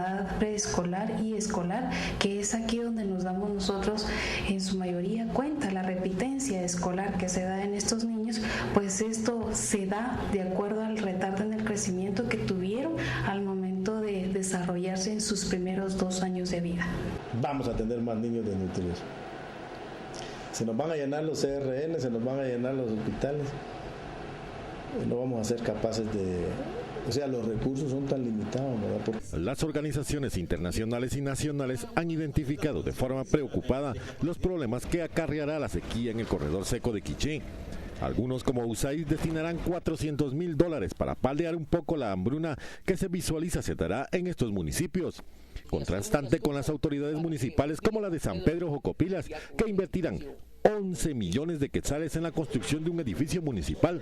edad preescolar y escolar, que es aquí donde nos damos nosotros en su mayoría cuenta. La repitencia escolar que se da en estos niños, pues esto se da de acuerdo al retardo en el crecimiento que tuvieron al momento de desarrollarse en sus primeros 2 años de vida. Vamos a tener más niños desnutridos. Se nos van a llenar los CRN, se nos van a llenar los hospitales. No vamos a ser capaces de... O sea, los recursos son tan limitados, ¿verdad? Las organizaciones internacionales y nacionales han identificado de forma preocupada los problemas que acarreará la sequía en el corredor seco de Quiché. Algunos, como USAID, destinarán $400,000 para paliar un poco la hambruna que se visualiza se dará en estos municipios. Contrastante con las autoridades municipales como la de San Pedro Jocopilas, que invertirán 11 millones de quetzales en la construcción de un edificio municipal,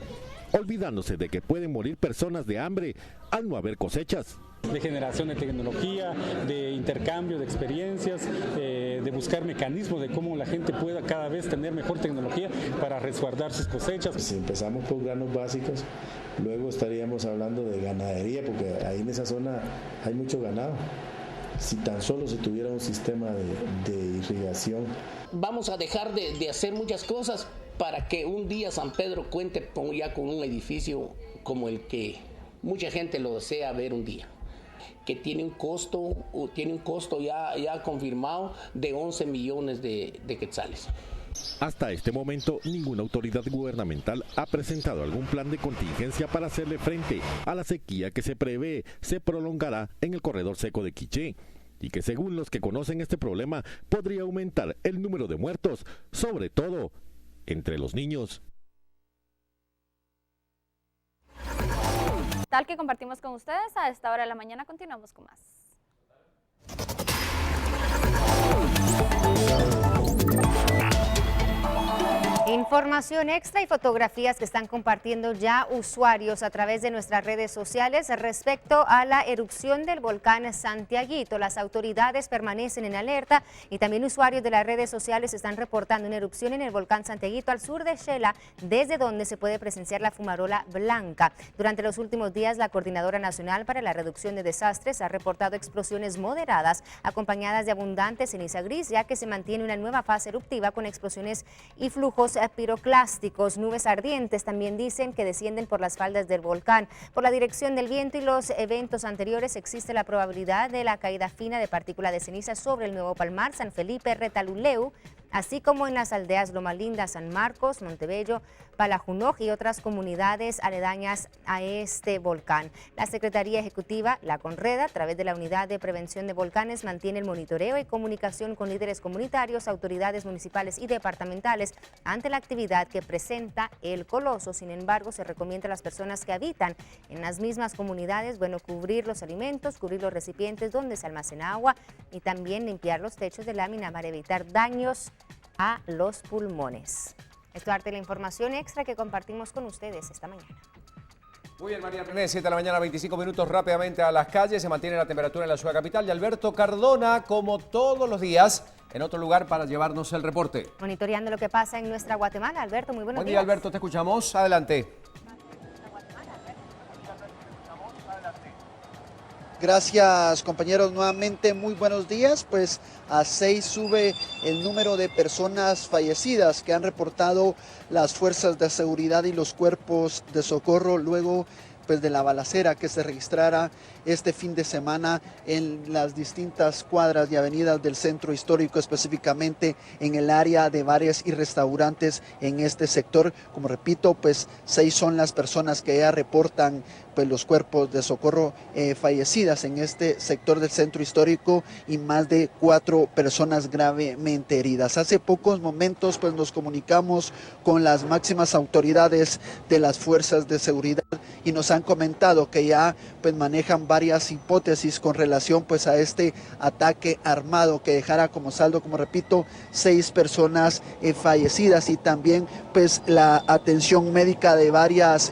olvidándose de que pueden morir personas de hambre al no haber cosechas. De generación de tecnología, de intercambio de experiencias, de buscar mecanismos de cómo la gente pueda cada vez tener mejor tecnología para resguardar sus cosechas. Si empezamos por granos básicos, luego estaríamos hablando de ganadería, porque ahí en esa zona hay mucho ganado. Si tan solo se tuviera un sistema de irrigación. Vamos a dejar de hacer muchas cosas para que un día San Pedro cuente ya con un edificio como el que mucha gente lo desea ver un día, que tiene un costo ya confirmado de 11 millones de quetzales. Hasta este momento, ninguna autoridad gubernamental ha presentado algún plan de contingencia para hacerle frente a la sequía que se prevé se prolongará en el corredor seco de Quiché, y que según los que conocen este problema podría aumentar el número de muertos, sobre todo entre los niños. Tal que compartimos con ustedes a esta hora de la mañana, continuamos con más. Información extra y fotografías que están compartiendo ya usuarios a través de nuestras redes sociales respecto a la erupción del volcán Santiaguito. Las autoridades permanecen en alerta y también usuarios de las redes sociales están reportando una erupción en el volcán Santiaguito al sur de Xela, desde donde se puede presenciar la fumarola blanca. Durante los últimos días, la Coordinadora Nacional para la Reducción de Desastres ha reportado explosiones moderadas acompañadas de abundante ceniza gris, ya que se mantiene una nueva fase eruptiva con explosiones y flujos piroclásticos. Nubes ardientes también dicen que descienden por las faldas del volcán. Por la dirección del viento y los eventos anteriores existe la probabilidad de la caída fina de partícula de ceniza sobre el Nuevo Palmar, San Felipe, Retaluleu, así como en las aldeas Loma Linda, San Marcos, Montebello, Palajunoj y otras comunidades aledañas a este volcán. La Secretaría Ejecutiva, la CONREDA, a través de la Unidad de Prevención de Volcanes, mantiene el monitoreo y comunicación con líderes comunitarios, autoridades municipales y departamentales ante la actividad que presenta el coloso. Sin embargo, se recomienda a las personas que habitan en las mismas comunidades, cubrir los alimentos, cubrir los recipientes donde se almacena agua y también limpiar los techos de lámina para evitar daños a los pulmones. Esto es parte de la información extra que compartimos con ustedes esta mañana. Muy bien, María René, 7 de la mañana, 25 minutos, rápidamente a las calles. Se mantiene la temperatura en la ciudad capital. Y Alberto Cardona, como todos los días, en otro lugar para llevarnos el reporte. Monitoreando lo que pasa en nuestra Guatemala. Alberto, muy buenos días. Buen día, Alberto, te escuchamos. Adelante. Gracias, compañeros, nuevamente muy buenos días. Pues a 6 sube el número de personas fallecidas que han reportado las fuerzas de seguridad y los cuerpos de socorro luego de la balacera que se registrara este fin de semana en las distintas cuadras y avenidas del centro histórico, específicamente en el área de bares y restaurantes en este sector. Como repito, 6 son las personas que ya reportan los cuerpos de socorro fallecidas en este sector del centro histórico y más de 4 personas gravemente heridas. Hace pocos momentos nos comunicamos con las máximas autoridades de las fuerzas de seguridad y nos han comentado que ya manejan varias hipótesis con relación a este ataque armado que dejara como saldo, como repito, 6 personas fallecidas y también la atención médica de varias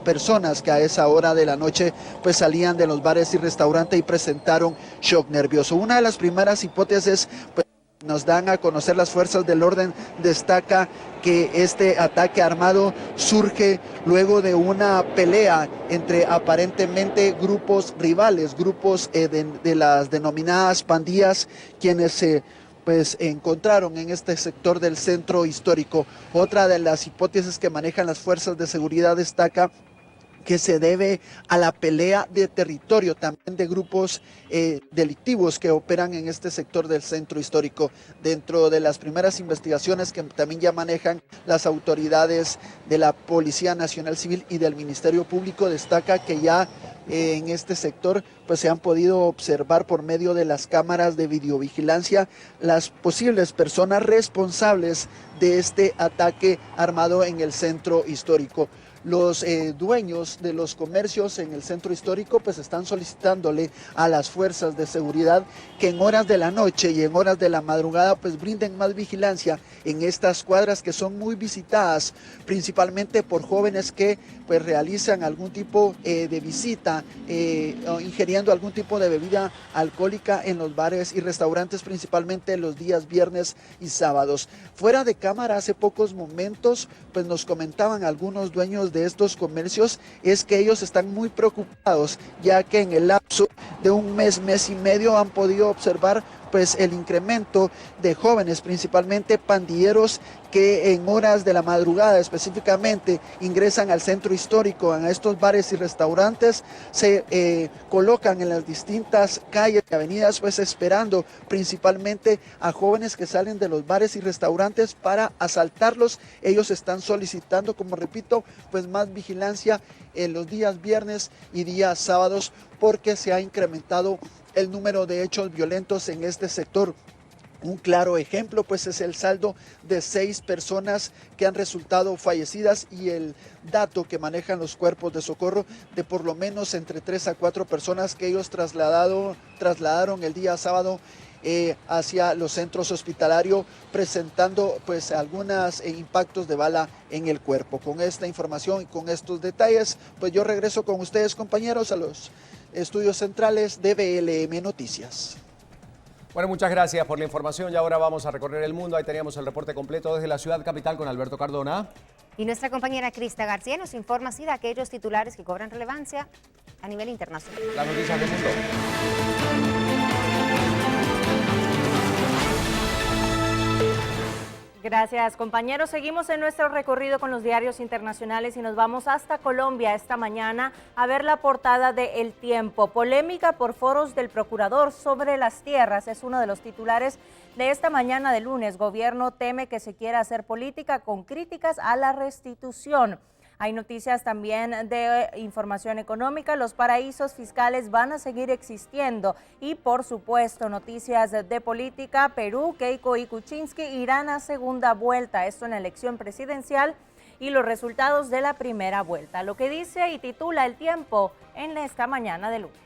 personas que a esa hora de la noche salían de los bares y restaurantes y presentaron shock nervioso. Una de las primeras hipótesis nos dan a conocer las fuerzas del orden, destaca que este ataque armado surge luego de una pelea entre aparentemente grupos rivales, grupos de las denominadas pandillas, quienes se encontraron en este sector del centro histórico. Otra de las hipótesis que manejan las fuerzas de seguridad destaca que se debe a la pelea de territorio también de grupos delictivos que operan en este sector del centro histórico. Dentro de las primeras investigaciones que también ya manejan las autoridades de la Policía Nacional Civil y del Ministerio Público, destaca que ya en este sector se han podido observar por medio de las cámaras de videovigilancia las posibles personas responsables de este ataque armado en el centro histórico. Los dueños de los comercios en el centro histórico están solicitándole a las fuerzas de seguridad que en horas de la noche y en horas de la madrugada brinden más vigilancia en estas cuadras que son muy visitadas, principalmente por jóvenes que realizan algún tipo de visita o ingiriendo algún tipo de bebida alcohólica en los bares y restaurantes, principalmente los días viernes y sábados. Fuera de cámara, hace pocos momentos nos comentaban algunos dueños de estos comercios es que ellos están muy preocupados, ya que en el lapso de un mes y medio han podido observar el incremento de jóvenes, principalmente pandilleros, que en horas de la madrugada específicamente ingresan al centro histórico, a estos bares y restaurantes, se colocan en las distintas calles y avenidas esperando principalmente a jóvenes que salen de los bares y restaurantes para asaltarlos. Ellos están solicitando, como repito, más vigilancia en los días viernes y días sábados, porque se ha incrementado el número de hechos violentos en este sector. Un claro ejemplo es el saldo de 6 personas que han resultado fallecidas y el dato que manejan los cuerpos de socorro de por lo menos entre 3 a 4 personas que ellos trasladaron el día sábado hacia los centros hospitalarios, presentando algunos impactos de bala en el cuerpo. Con esta información y con estos detalles, yo regreso con ustedes, compañeros, a los estudios centrales de BLM Noticias. Bueno, muchas gracias por la información y ahora vamos a recorrer el mundo. Ahí teníamos el reporte completo desde la ciudad capital con Alberto Cardona. Y nuestra compañera Crista García nos informa así de aquellos titulares que cobran relevancia a nivel internacional. Las noticias del mundo. Gracias, compañeros. Seguimos en nuestro recorrido con los diarios internacionales y nos vamos hasta Colombia esta mañana a ver la portada de El Tiempo. Polémica por foros del procurador sobre las tierras. Es uno de los titulares de esta mañana de lunes. Gobierno teme que se quiera hacer política con críticas a la restitución. Hay noticias también de información económica, los paraísos fiscales van a seguir existiendo y por supuesto noticias de política, Perú, Keiko y Kuczynski irán a segunda vuelta, esto en la elección presidencial y los resultados de la primera vuelta. Lo que dice y titula El Tiempo en esta mañana de lunes.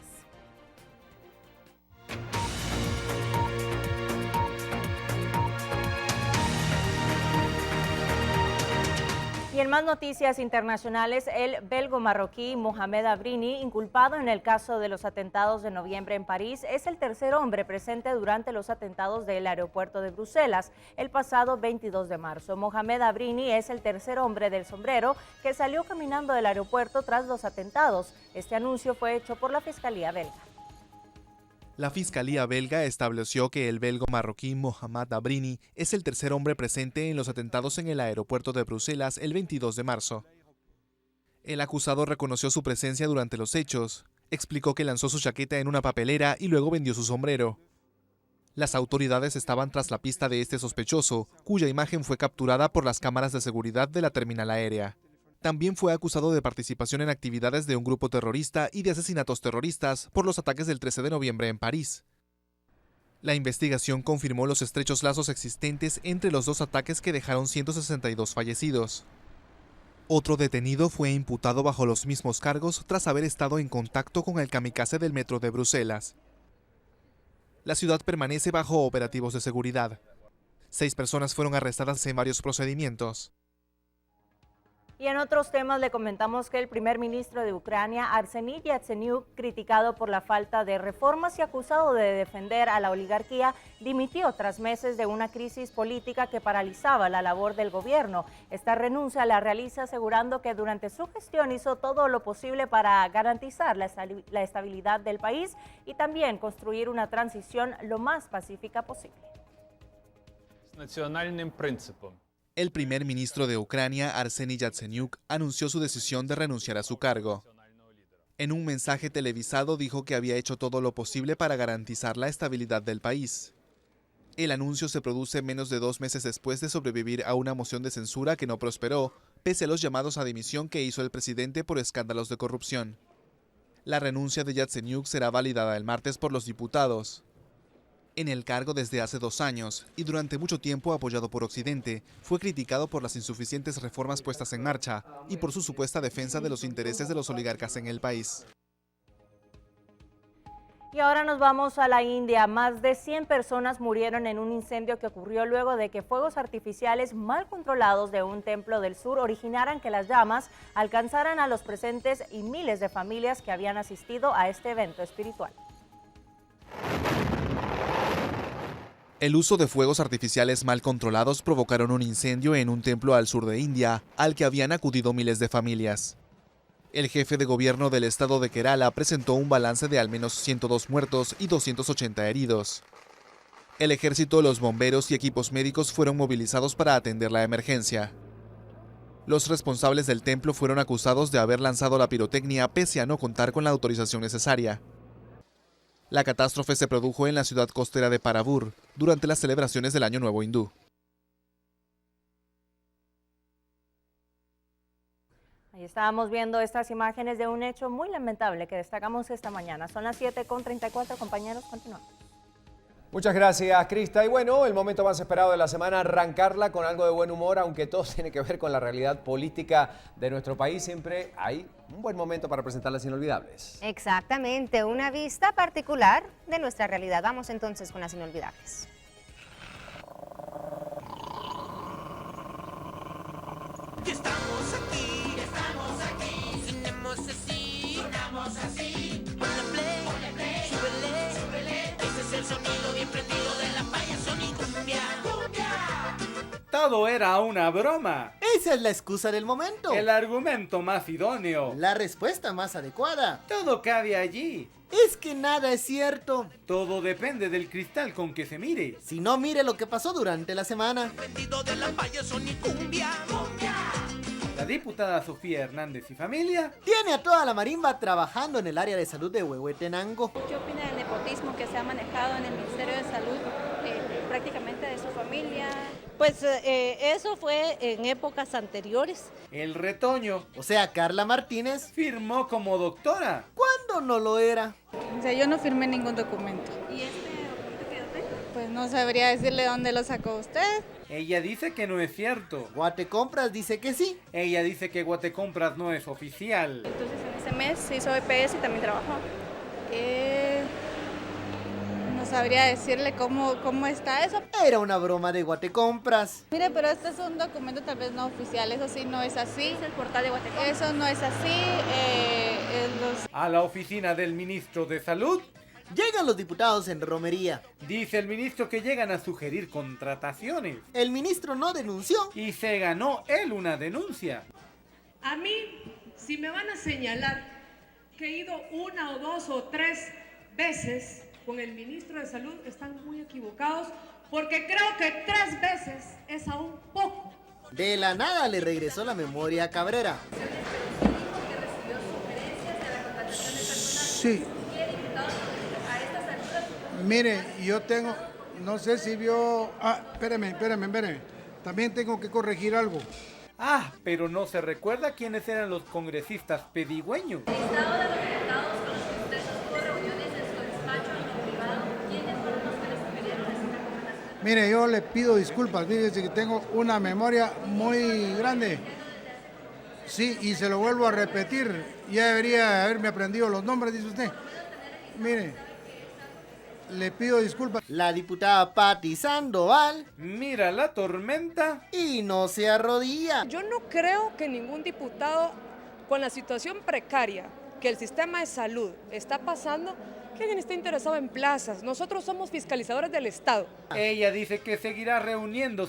Y en más noticias internacionales, el belgo-marroquí Mohamed Abrini, inculpado en el caso de los atentados de noviembre en París, es el tercer hombre presente durante los atentados del aeropuerto de Bruselas el pasado 22 de marzo. Mohamed Abrini es el tercer hombre del sombrero que salió caminando del aeropuerto tras los atentados. Este anuncio fue hecho por la Fiscalía belga. La Fiscalía belga estableció que el belgo-marroquí Mohamed Abrini es el tercer hombre presente en los atentados en el aeropuerto de Bruselas el 22 de marzo. El acusado reconoció su presencia durante los hechos, explicó que lanzó su chaqueta en una papelera y luego vendió su sombrero. Las autoridades estaban tras la pista de este sospechoso, cuya imagen fue capturada por las cámaras de seguridad de la terminal aérea. También fue acusado de participación en actividades de un grupo terrorista y de asesinatos terroristas por los ataques del 13 de noviembre en París. La investigación confirmó los estrechos lazos existentes entre los dos ataques que dejaron 162 fallecidos. Otro detenido fue imputado bajo los mismos cargos tras haber estado en contacto con el kamikaze del metro de Bruselas. La ciudad permanece bajo operativos de seguridad. 6 personas fueron arrestadas en varios procedimientos. Y en otros temas le comentamos que el primer ministro de Ucrania, Arseniy Yatsenyuk, criticado por la falta de reformas y acusado de defender a la oligarquía, dimitió tras meses de una crisis política que paralizaba la labor del gobierno. Esta renuncia la realiza asegurando que durante su gestión hizo todo lo posible para garantizar la estabilidad del país y también construir una transición lo más pacífica posible. El primer ministro de Ucrania, Arseniy Yatsenyuk, anunció su decisión de renunciar a su cargo. En un mensaje televisado dijo que había hecho todo lo posible para garantizar la estabilidad del país. El anuncio se produce menos de 2 meses después de sobrevivir a una moción de censura que no prosperó, pese a los llamados a dimisión que hizo el presidente por escándalos de corrupción. La renuncia de Yatsenyuk será validada el martes por los diputados. En el cargo desde hace 2 años y durante mucho tiempo apoyado por Occidente, fue criticado por las insuficientes reformas puestas en marcha y por su supuesta defensa de los intereses de los oligarcas en el país. Y ahora nos vamos a la India. Más de 100 personas murieron en un incendio que ocurrió luego de que fuegos artificiales mal controlados de un templo del sur originaran que las llamas alcanzaran a los presentes y miles de familias que habían asistido a este evento espiritual. El uso de fuegos artificiales mal controlados provocaron un incendio en un templo al sur de India, al que habían acudido miles de familias. El jefe de gobierno del estado de Kerala presentó un balance de al menos 102 muertos y 280 heridos. El ejército, los bomberos y equipos médicos fueron movilizados para atender la emergencia. Los responsables del templo fueron acusados de haber lanzado la pirotecnia pese a no contar con la autorización necesaria. La catástrofe se produjo en la ciudad costera de Parabur, durante las celebraciones del Año Nuevo Hindú. Ahí estábamos viendo estas imágenes de un hecho muy lamentable que destacamos esta mañana. Son las 7:34, compañeros, continuamos. Muchas gracias, Crista. Y bueno, el momento más esperado de la semana, arrancarla con algo de buen humor, aunque todo tiene que ver con la realidad política de nuestro país. Siempre hay un buen momento para presentar las inolvidables. Exactamente, una vista particular de nuestra realidad. Vamos entonces con las inolvidables. Estamos aquí, sonamos así, ponle play, súbele, ese es el sonido bien prendido de la payasonicumbia. Todo era una broma. Esa es la excusa del momento. El argumento más idóneo. La respuesta más adecuada. Todo cabe allí. Es que nada es cierto. Todo depende del cristal con que se mire. Si no, mire lo que pasó durante la semana. Prendido de la payasonicumbia. La diputada Sofía Hernández y familia tiene a toda la marimba trabajando en el área de salud de Huehuetenango. ¿Qué opina del nepotismo que se ha manejado en el Ministerio de Salud, prácticamente de su familia? Pues eso fue en épocas anteriores. El retoño, o sea, Carla Martínez, firmó como doctora. ¿Cuándo no lo era? O sea, yo no firmé ningún documento. ¿Y este documento que yo tengo? Pues no sabría decirle dónde lo sacó usted. Ella dice que no es cierto. Guatecompras dice que sí. Ella dice que Guatecompras no es oficial. Entonces en ese mes se hizo EPS y también trabajó. No sabría decirle cómo está eso. Era una broma de Guatecompras. Mire, pero este es un documento tal vez no oficial, eso sí no es así. Es el portal de Guatecompras. Eso no es así. A la oficina del ministro de Salud llegan los diputados en romería. Dice el ministro que llegan a sugerir contrataciones. El ministro no denunció. Y se ganó él una denuncia. A mí, si me van a señalar que he ido 1 o 2 o 3 veces con el ministro de Salud, están muy equivocados, porque creo que 3 veces es aún poco. De la nada le regresó la memoria a Cabrera. Sí. Mire, yo tengo, no sé si vio... espérame. También tengo que corregir algo. Pero no se recuerda quiénes eran los congresistas pedigüeños. El listado de los diputados con los que usted sostuvo reuniones en su despacho en lo privado, ¿quiénes fueron los que le sugirieron esas recomendaciones? Mire, yo le pido disculpas, fíjese que tengo una memoria muy grande. Sí, y se lo vuelvo a repetir. Ya debería haberme aprendido los nombres, dice usted. Mire, le pido disculpas. La diputada Patti Sandoval mira la tormenta y no se arrodilla. Yo no creo que ningún diputado, con la situación precaria que el sistema de salud está pasando, que alguien esté interesado en plazas. Nosotros somos fiscalizadores del Estado. Ella dice que seguirá reuniéndose